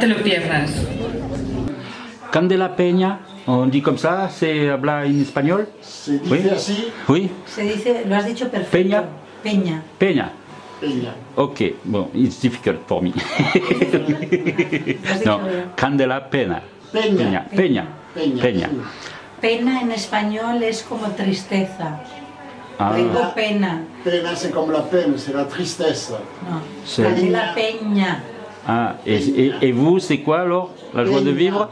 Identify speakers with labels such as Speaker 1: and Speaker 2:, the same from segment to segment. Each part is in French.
Speaker 1: te lo pierdas.
Speaker 2: Candela Peña, on dit comme ça, c'est habla en espagnol.
Speaker 3: C'est dit
Speaker 2: Oui.
Speaker 3: así.
Speaker 2: Oui.
Speaker 4: Se dice, lo has dicho perfecto.
Speaker 2: Peña.
Speaker 4: Peña.
Speaker 2: Peña.
Speaker 3: Peña.
Speaker 2: Ok, bon, it's difficult for me.
Speaker 4: Has
Speaker 2: No,
Speaker 4: dicho bien.
Speaker 2: Candela Peña.
Speaker 3: Peña.
Speaker 2: Peña.
Speaker 3: Peña.
Speaker 2: Peña.
Speaker 3: Sí.
Speaker 4: Pena en español es como tristeza.
Speaker 2: Ah,
Speaker 4: Tengo pena.
Speaker 3: Pena, c'est comme la peine, c'est la tristesse.
Speaker 4: No.
Speaker 2: C'est-
Speaker 4: Candela Peña.
Speaker 2: ah. Et vous, c'est quoi alors? La joie de vivre?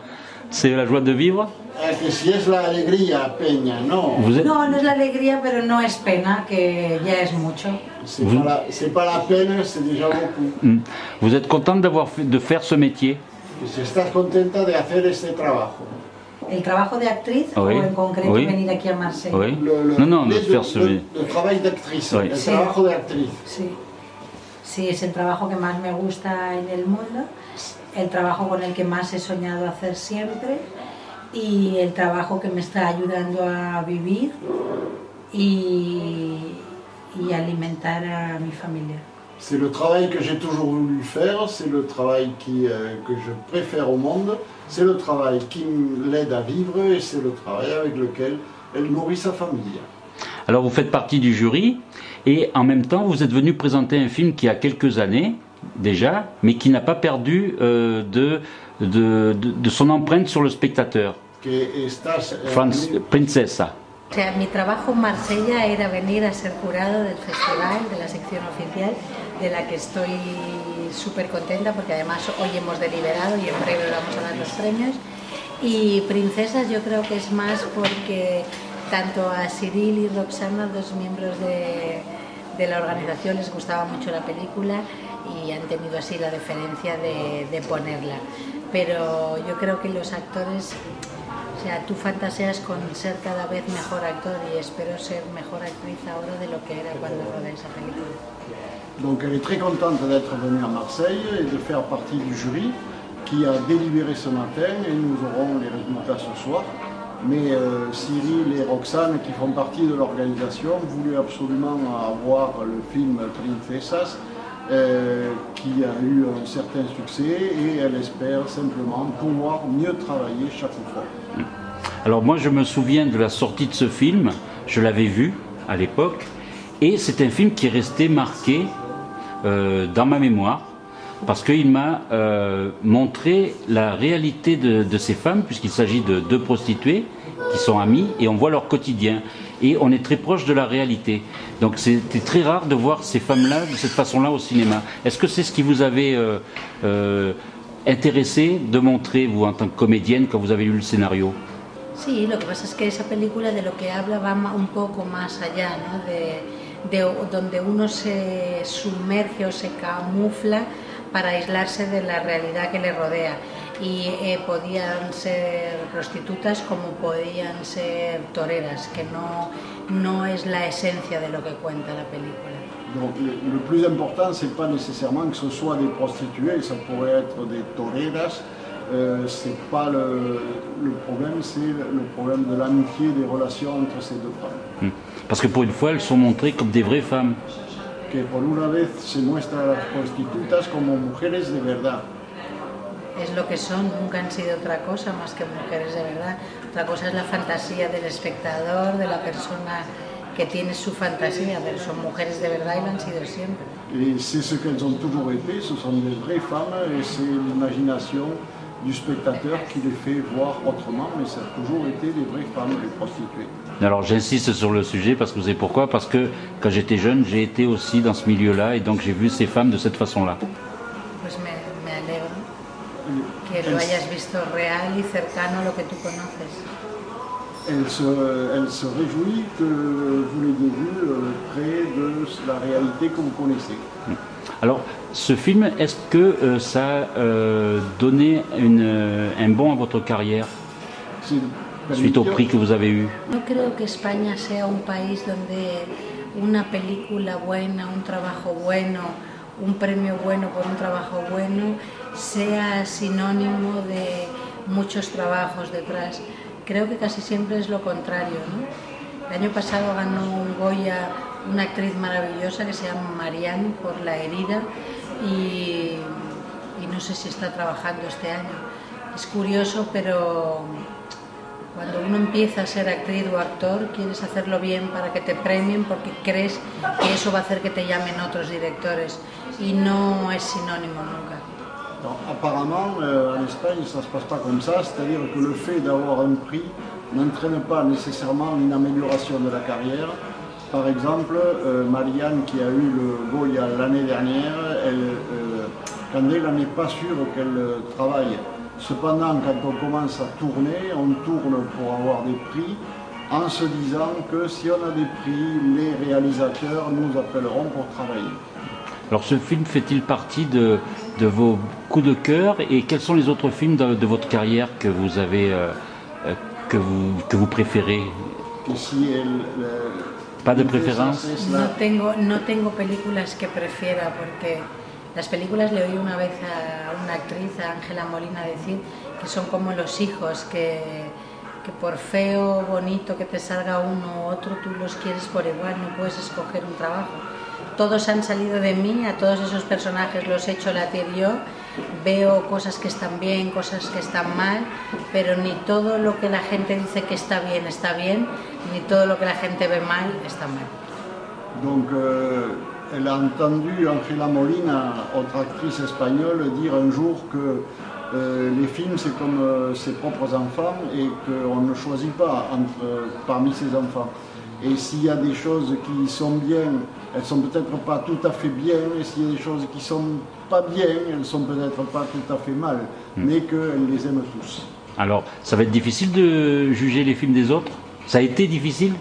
Speaker 2: C'est la joie de vivre?
Speaker 3: Que si es la alegría, Peña, no.
Speaker 2: Vous êtes...
Speaker 4: No, no es la alegría, pero no es pena, que ya es mucho.
Speaker 3: C'est pas la peine, c'est déjà beaucoup.
Speaker 2: Vous êtes contente de faire ce métier?
Speaker 3: Que si estás contenta de hacer este trabajo.
Speaker 4: ¿El trabajo de actriz
Speaker 2: Oui.
Speaker 4: o en concreto
Speaker 2: Oui.
Speaker 4: venir aquí a Marsella?
Speaker 2: Oui. Non, de
Speaker 3: les
Speaker 2: faire
Speaker 3: deux,
Speaker 2: ce...
Speaker 3: le travail d'actrice,
Speaker 2: Oui.
Speaker 3: el
Speaker 4: Sí.
Speaker 3: trabajo de actriz.
Speaker 4: Sí. Sí, es el trabajo que más me gusta en el mundo, el trabajo con el que más he soñado hacer siempre y el trabajo que me está ayudando a vivir y alimentar a mi familia.
Speaker 3: C'est le travail que j'ai toujours voulu faire, c'est le travail que je préfère au monde, c'est le travail qui l'aide à vivre et c'est le travail avec lequel elle nourrit sa famille.
Speaker 2: Alors vous faites partie du jury et en même temps vous êtes venu présenter un film qui a quelques années déjà, mais qui n'a pas perdu de son empreinte sur le spectateur.
Speaker 3: Que estás,
Speaker 2: Princesa.
Speaker 4: O sea, mi trabajo en Marsella era venir a ser jurado del festival, de la sección oficial, de la que estoy súper contenta porque además hoy hemos deliberado y en breve vamos a dar los premios. Y Princesas yo creo que es más porque tanto a Cyril y Roxana, dos miembros de la organización, les gustaba mucho la película y han tenido así la deferencia de ponerla. Pero yo creo que los actores... O sea, tú fantaseas con ser cada vez mejor actor y espero ser mejor actriz ahora de lo que era cuando rodé esa película.
Speaker 3: Donc elle est très contente d'être venue à Marseille et de faire partie du jury qui a délibéré ce matin et nous aurons les résultats ce soir. Mais Cyril et Roxane, qui font partie de l'organisation, voulaient absolument avoir le film Princesas qui a eu un certain succès et elle espère simplement pouvoir mieux travailler chaque fois.
Speaker 2: Alors moi je me souviens de la sortie de ce film, je l'avais vu à l'époque et c'est un film qui est resté marqué dans ma mémoire parce qu'il m'a montré la réalité de ces femmes puisqu'il s'agit de deux prostituées qui sont amies et on voit leur quotidien et on est très proche de la réalité. Donc c'était très rare de voir ces femmes-là de cette façon-là au cinéma. Est-ce que c'est ce qui vous avait intéressé de montrer, vous en tant que comédienne, quand vous avez lu le scénario?
Speaker 4: Sí, lo que pasa es que esa película de lo que habla va un poco más allá, ¿no? de donde uno se sumerge o se camufla para aislarse de la realidad que le rodea. Y podían ser prostitutas como podían ser toreras, que no es la esencia de lo que cuenta la película.
Speaker 3: Donc le plus important, c'est pas nécessairement que ce soit des prostituées, ça pourrait être des toreras. C'est pas le problème, c'est le problème de l'amitié, des relations entre ces deux femmes.
Speaker 2: Parce que pour une fois, elles sont montrées comme des vraies femmes.
Speaker 3: Que por una vez se muestra a las prostitutas como mujeres de verdad.
Speaker 4: Es lo que son, nunca han sido otra cosa más que mujeres de verdad. Otra cosa es la fantasía del espectador, de la persona que tiene su fantasía, pero son mujeres de verdad y lo han sido siempre.
Speaker 3: Et c'est ce qu'elles ont toujours été, ce sont des vraies femmes et c'est l'imagination du spectateur qui les fait voir autrement, mais ça a toujours été des vraies femmes, les prostituées.
Speaker 2: Alors j'insiste sur le sujet parce que vous savez pourquoi? Parce que quand j'étais jeune, j'ai été aussi dans ce milieu-là et donc j'ai vu ces femmes de cette façon-là.
Speaker 4: Pues me alegro que lo hayas visto real y cercano a lo que tú conoces.
Speaker 3: Elle se réjouit que vous l'ayez vu près de la réalité que vous connaissez.
Speaker 2: Alors, ce film, est-ce que ça a donné un bond à votre carrière suite au prix que vous avez eu?
Speaker 4: No creo que España sea un país donde una película buena, un trabajo bueno, un premio bueno por un trabajo bueno sea sinónimo de muchos trabajos detrás. Creo que casi siempre es lo contrario, ¿no? El año pasado ganó un Goya una actriz maravillosa que se llama Marianne por La herida y y no sé si está trabajando este año. Es curioso, pero cuando uno empieza a ser actriz o actor, quieres hacerlo bien para que te premien porque crees que eso va a hacer que te llamen otros directores y no es sinónimo nunca.
Speaker 3: Alors, apparemment, en Espagne, ça ne se passe pas comme ça, c'est-à-dire que le fait d'avoir un prix n'entraîne pas nécessairement une amélioration de la carrière. Par exemple, Marianne, qui a eu le Goya l'année dernière, quand elle n'est pas sûre qu'elle travaille. Cependant, quand on commence à tourner, on tourne pour avoir des prix en se disant que si on a des prix, les réalisateurs nous appelleront pour travailler.
Speaker 2: Alors ce film fait-il partie de vos coups de cœur et quels sont les autres films de votre carrière que vous avez, que vous préférez? ¿Pas de preference?
Speaker 4: No tengo películas que prefiera porque las películas le oí una vez a una actriz, a Ángela Molina, decir que son como los hijos, que por feo o bonito que te salga uno u otro, tú los quieres por igual, no puedes escoger un trabajo. Todos han salido de mí, a todos esos personajes los he hecho latir yo, veo cosas que están bien, cosas que están mal, pero ni todo lo que la gente dice que está bien, ni todo lo que la gente ve mal está mal.
Speaker 3: Donc, elle a entendu Ángela Molina, autre actrice espagnole, dire un jour que les films c'est comme ses propres enfants et qu'on ne choisit pas parmi ses enfants. Et s'il y a des choses qui sont bien, elles sont peut-être pas tout à fait bien, et s'il y a des choses qui sont pas bien, elles sont peut-être pas tout à fait mal, mais qu'elle les aime tous.
Speaker 2: Alors, ça va être difficile de juger les films des autres? Ça a été difficile?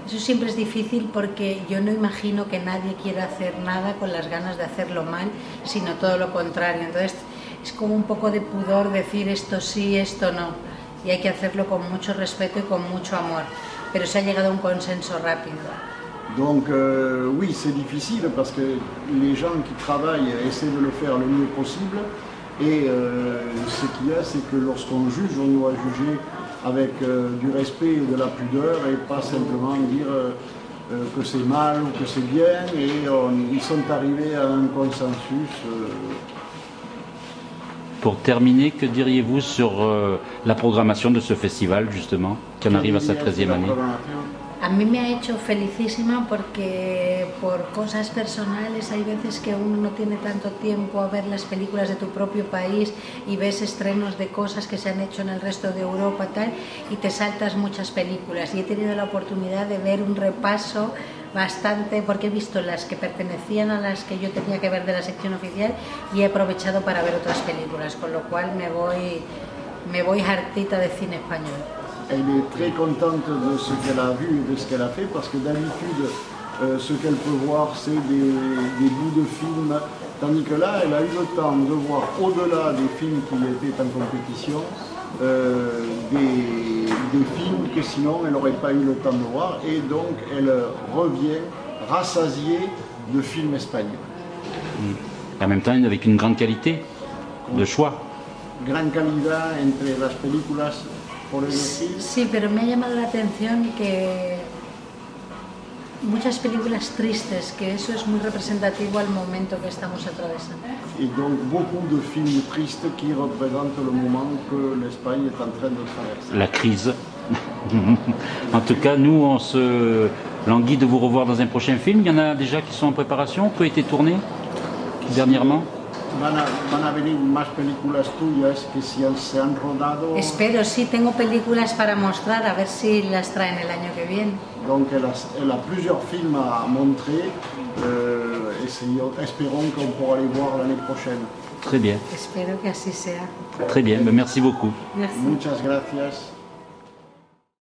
Speaker 4: Eso siempre es difícil porque yo no imagino que nadie quiera hacer nada con las ganas de hacerlo mal, sino todo lo contrario. Entonces es como un poco de pudor decir esto sí, esto no, y hay que hacerlo con mucho respeto y con mucho amor, pero se ha llegado a un consenso rápido.
Speaker 3: Donc oui, c'est difficile parce que les gens qui travaillent essaient de le faire le mieux possible et ce qu'il y a, c'est que lorsqu'on juge, on doit juger avec du respect et de la pudeur et pas simplement dire que c'est mal ou que c'est bien, et ils sont arrivés à un consensus.
Speaker 2: Pour terminer, que diriez-vous sur la programmation de ce festival justement, qui en arrive à sa 13e année?
Speaker 4: A mí me ha hecho felicísima porque por cosas personales hay veces que uno no tiene tanto tiempo a ver las películas de tu propio país y ves estrenos de cosas que se han hecho en el resto de Europa tal, y te saltas muchas películas, y he tenido la oportunidad de ver un repaso bastante porque he visto las que pertenecían a las que yo tenía que ver de la sección oficial y he aprovechado para ver otras películas, con lo cual me voy hartita de cine español.
Speaker 3: Elle est très contente de ce qu'elle a vu et de ce qu'elle a fait, parce que d'habitude, ce qu'elle peut voir, c'est des bouts de films, tandis que là, elle a eu le temps de voir, au-delà des films qui étaient en compétition, des films que sinon elle n'aurait pas eu le temps de voir, et donc elle revient rassasiée de films espagnols.
Speaker 2: Et en même temps, avec une grande qualité de choix.
Speaker 3: Gran calidad entre las películas.
Speaker 4: Sí, pero me ha llamado la atención que muchas películas tristes, que eso es muy representativo al momento que estamos atravesando.
Speaker 3: Et donc beaucoup de films tristes qui représentent le moment que l'Espagne est en train de traverser.
Speaker 2: La crise. En tout cas, nous, on se languit de vous revoir dans un prochain film. Il y en a déjà qui sont en préparation, qui ont été tournés dernièrement.
Speaker 3: Van a venir más películas tuyas que se han rodado.
Speaker 4: Espero, sí, tengo películas para mostrar, a ver si las traen el año que viene.
Speaker 3: Donc elle a plusieurs films à montrer, espérons qu'on pourra les voir l'année prochaine.
Speaker 2: Très bien.
Speaker 4: Espero que así sea.
Speaker 2: Très bien, merci beaucoup.
Speaker 4: Merci.
Speaker 3: Muchas gracias.